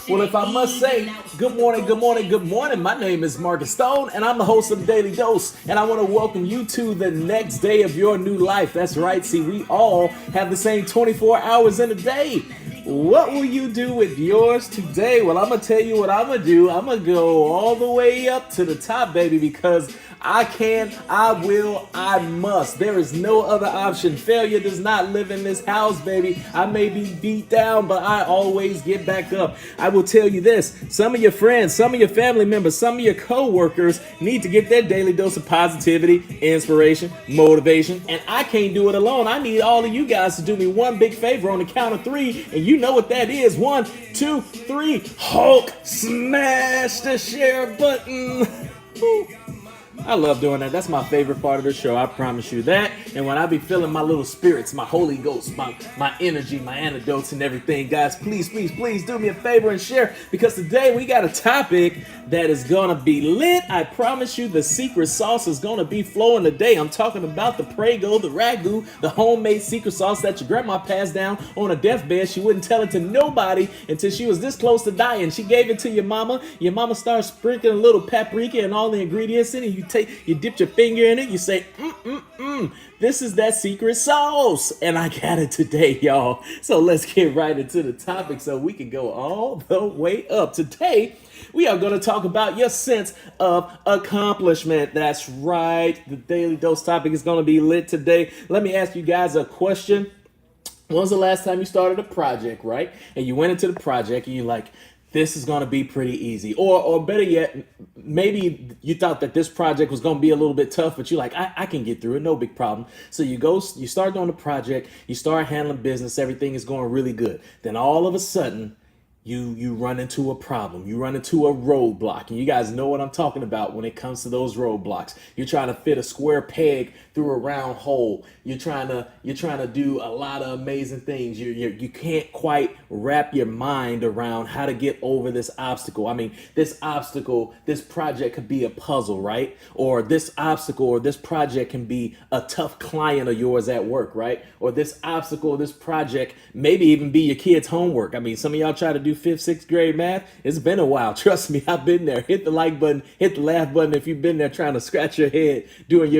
Well, if I must say, good morning, good morning, good morning. My name is Markiss Stone, and I'm the host of the Daily Dose, and I want to welcome you to the next day of your new life. That's right. See, we all have the same 24 hours in a day. What will you do with yours today? Well, I'm going to tell you what I'm going to do. I'm going to go all the way up to the top, baby, because I can, I will, I must. There is no other option. Failure does not live in this house, baby. I may be beat down, but I always get back up. I will tell you this. Some of your friends, some of your family members, some of your co-workers need to get their daily dose of positivity, inspiration, motivation, and I can't do it alone. I need all of you guys to do me one big favor on the count of three, and you know what that is. 1, 2, 3. Hulk smash the share button. Woo. I love doing that. That's my favorite part of the show. I promise you that. And when I be feeling my little spirits, my Holy Ghost, my energy, my antidotes and everything, guys, please, please, please do me a favor and share, because today we got a topic that is going to be lit. I promise you the secret sauce is going to be flowing today. I'm talking about the Prego, the ragu, the homemade secret sauce that your grandma passed down on a deathbed. She wouldn't tell it to nobody until she was this close to dying. She gave it to your mama. Your mama started sprinkling a little paprika and all the ingredients in it. You dip your finger in it, you say, this is that secret sauce. And I got it today, y'all. So let's get right into the topic so we can go all the way up. Today, we are going to talk about your sense of accomplishment. That's right. The Daily Dose topic is going to be lit today. Let me ask you guys a question. When was the last time you started a project, right? And you went into the project and you're like, this is going to be pretty easy. Or better yet, maybe you thought that this project was going to be a little bit tough, but you're like, I can get through it, no big problem. So you start doing the project, you start handling business, everything is going really good. Then all of a sudden, you run into a problem. You run into a roadblock. And you guys know what I'm talking about when it comes to those roadblocks. You're trying to fit a square peg through a round hole. You're trying to do a lot of amazing things. You can't quite wrap your mind around how to get over this obstacle. I mean, this obstacle, this project could be a puzzle, right? Or this obstacle or this project can be a tough client of yours at work, right? Or this obstacle, this project, maybe even be your kid's homework. I mean, some of y'all try to do 5th, 6th grade math. It's been a while. Trust me, I've been there. Hit the like button, hit the laugh button if you've been there trying to scratch your head doing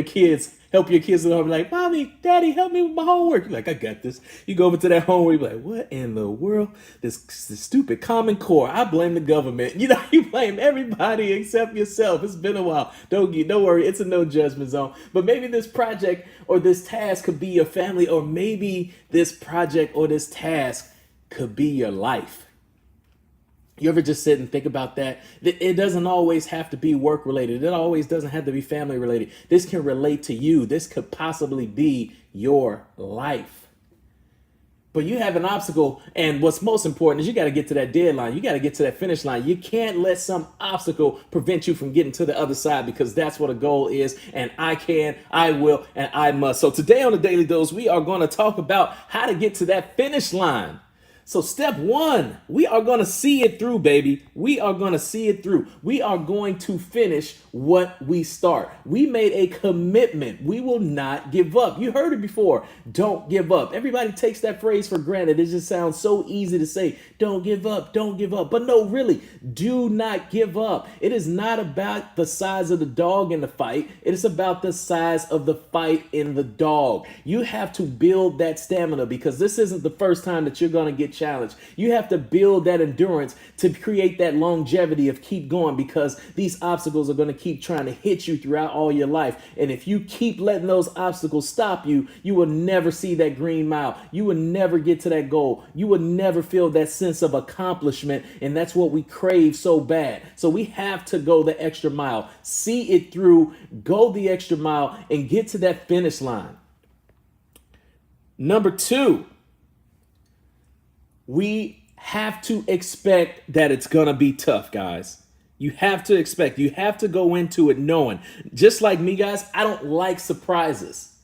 help your kids at home. Like, mommy, daddy, help me with my homework. You're like, I got this. You go over to that homework, you're like, what in the world? This stupid Common Core. I blame the government. You know, you blame everybody except yourself. It's been a while. Don't worry. It's a no judgment zone. But maybe this project or this task could be your family, or maybe this project or this task could be your life. You ever just sit and think about that? It doesn't always have to be work related. It always doesn't have to be family related. This can relate to you. This could possibly be your life. But you have an obstacle, and what's most important is you got to get to that deadline. You got to get to that finish line. You can't let some obstacle prevent you from getting to the other side, because that's what a goal is. And I can, I will, and I must. So today on the Daily Dose, we are going to talk about how to get to that finish line. So step 1, we are going to see it through, baby. We are going to see it through. We are going to finish what we start. We made a commitment. We will not give up. You heard it before. Don't give up. Everybody takes that phrase for granted. It just sounds so easy to say, don't give up, don't give up. But no, really, do not give up. It is not about the size of the dog in the fight. It is about the size of the fight in the dog. You have to build that stamina, because this isn't the first time that you're going to get challenged. You have to build that endurance to create that longevity of keep going, because these obstacles are going to keep trying to hit you throughout all your life. And if you keep letting those obstacles stop you, you will never see that green mile. You will never get to that goal. You will never feel that sense of accomplishment. And that's what we crave so bad. So we have to go the extra mile, see it through, go the extra mile, and get to that finish line. Number 2, we have to expect that it's going to be tough, guys. You have to expect. You have to go into it knowing. Just like me, guys, I don't like surprises.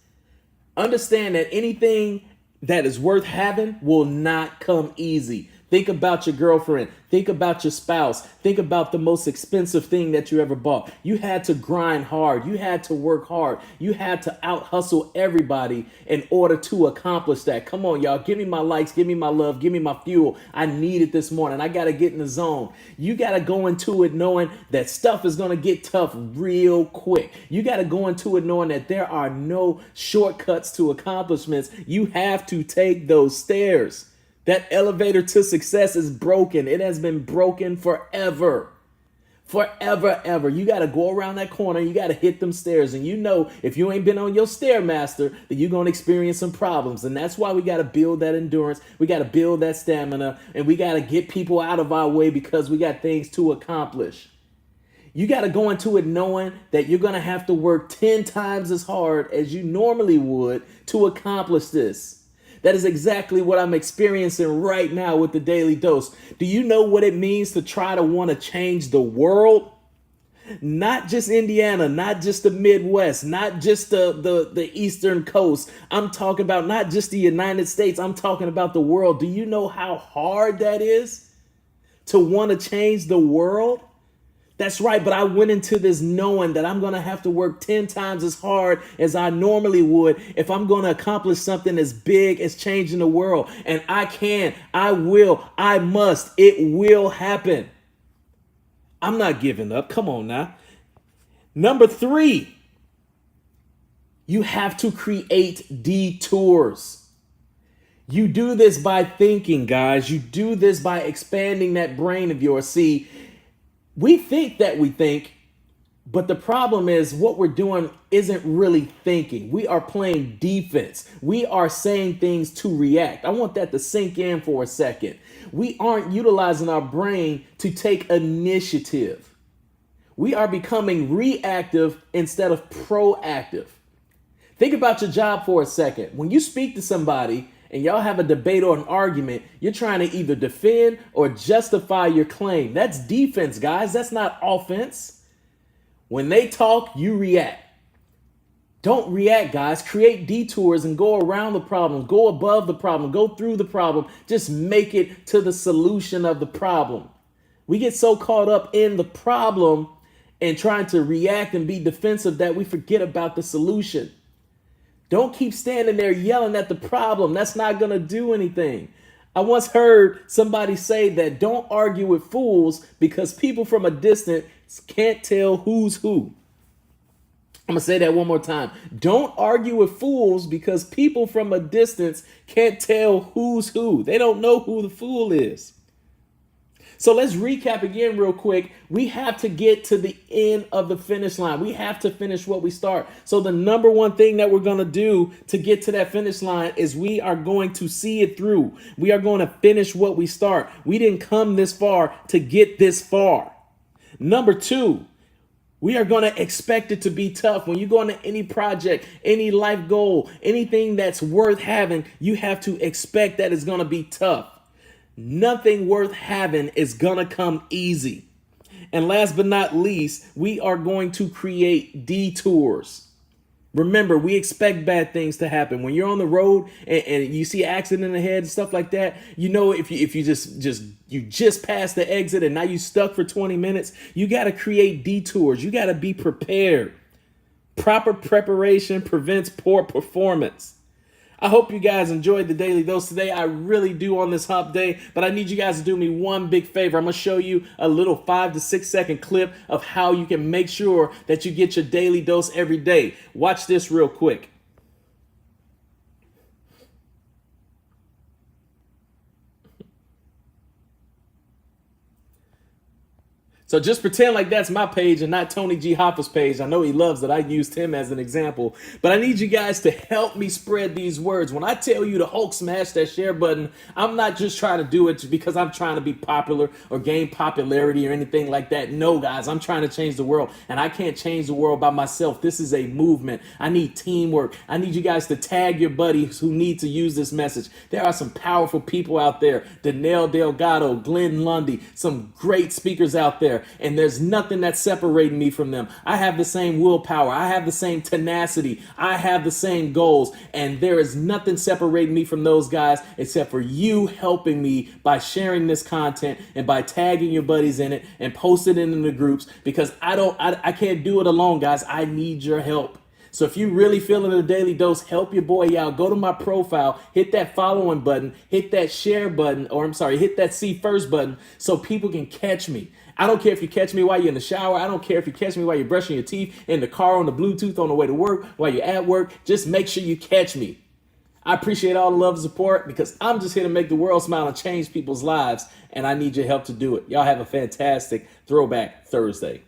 Understand that anything that is worth having will not come easy. Think about your girlfriend. Think about your spouse. Think about the most expensive thing that you ever bought. You had to grind hard. You had to work hard. You had to out hustle everybody in order to accomplish that. Come on, y'all. Give me my likes. Give me my love. Give me my fuel. I need it this morning. I got to get in the zone. You got to go into it knowing that stuff is going to get tough real quick. You got to go into it knowing that there are no shortcuts to accomplishments. You have to take those stairs. That elevator to success is broken. It has been broken forever. Forever, ever. You got to go around that corner. You got to hit them stairs. And you know, if you ain't been on your Stairmaster, then you're going to experience some problems. And that's why we got to build that endurance. We got to build that stamina. And we got to get people out of our way because we got things to accomplish. You got to go into it knowing that you're going to have to work 10 times as hard as you normally would to accomplish this. That is exactly what I'm experiencing right now with the Daily Dose. Do you know what it means to try to want to change the world? Not just Indiana, not just the Midwest, not just the Eastern Coast. I'm talking about not just the United States. I'm talking about the world. Do you know how hard that is to want to change the world? That's right, but I went into this knowing that I'm going to have to work 10 times as hard as I normally would if I'm going to accomplish something as big as changing the world. And I can, I will, I must, it will happen. I'm not giving up. Come on now. Number 3, you have to create detours. You do this by thinking, guys. You do this by expanding that brain of yours. See, we think that we think, but the problem is what we're doing isn't really thinking. We are playing defense. We are saying things to react. I want that to sink in for a second. We aren't utilizing our brain to take initiative. We are becoming reactive instead of proactive. Think about your job for a second. When you speak to somebody and y'all have a debate or an argument, you're trying to either defend or justify your claim. That's defense, guys. That's not offense. When they talk, you react. Don't react, guys. Create detours and go around the problem. Go above the problem. Go through the problem. Just make it to the solution of the problem. We get so caught up in the problem and trying to react and be defensive that we forget about the solution. Don't keep standing there yelling at the problem. That's not going to do anything. I once heard somebody say that don't argue with fools because people from a distance can't tell who's who. I'm going to say that one more time. Don't argue with fools because people from a distance can't tell who's who. They don't know who the fool is. So let's recap again real quick. We have to get to the end of the finish line. We have to finish what we start. So the number one thing that we're going to do to get to that finish line is we are going to see it through. We are going to finish what we start. We didn't come this far to get this far. Number 2, we are going to expect it to be tough. When you go into any project, any life goal, anything that's worth having, you have to expect that it's going to be tough. Nothing worth having is going to come easy. And last but not least, we are going to create detours. Remember, we expect bad things to happen. When you're on the road and you see an accident ahead and stuff like that, you know, if you just passed the exit and now you stuck for 20 minutes, you got to create detours. You got to be prepared. Proper preparation prevents poor performance. I hope you guys enjoyed the Daily Dose today. I really do on this hump day, but I need you guys to do me one big favor. I'm going to show you a little 5 to 6 second clip of how you can make sure that you get your daily dose every day. Watch this real quick. So just pretend like that's my page and not Tony G. Hoffa's page. I know he loves that I used him as an example, but I need you guys to help me spread these words. When I tell you to Hulk smash that share button, I'm not just trying to do it because I'm trying to be popular or gain popularity or anything like that. No, guys, I'm trying to change the world, and I can't change the world by myself. This is a movement. I need teamwork. I need you guys to tag your buddies who need to use this message. There are some powerful people out there. Danelle Delgado, Glenn Lundy, some great speakers out there. there, and there's nothing that's separating me from them. I have the same willpower. I have the same tenacity. I have the same goals, and there is nothing separating me from those guys except for you helping me by sharing this content and by tagging your buddies in it and posting it in the groups, because I can't do it alone, guys. I need your help. So if you really feeling a daily dose, help your boy out. Go to my profile, hit that following button, hit that share button, or I'm sorry, hit that see first button so people can catch me. I don't care if you catch me while you're in the shower. I don't care if you catch me while you're brushing your teeth, in the car, on the Bluetooth, on the way to work, while you're at work. Just make sure you catch me. I appreciate all the love and support, because I'm just here to make the world smile and change people's lives, and I need your help to do it. Y'all have a fantastic Throwback Thursday.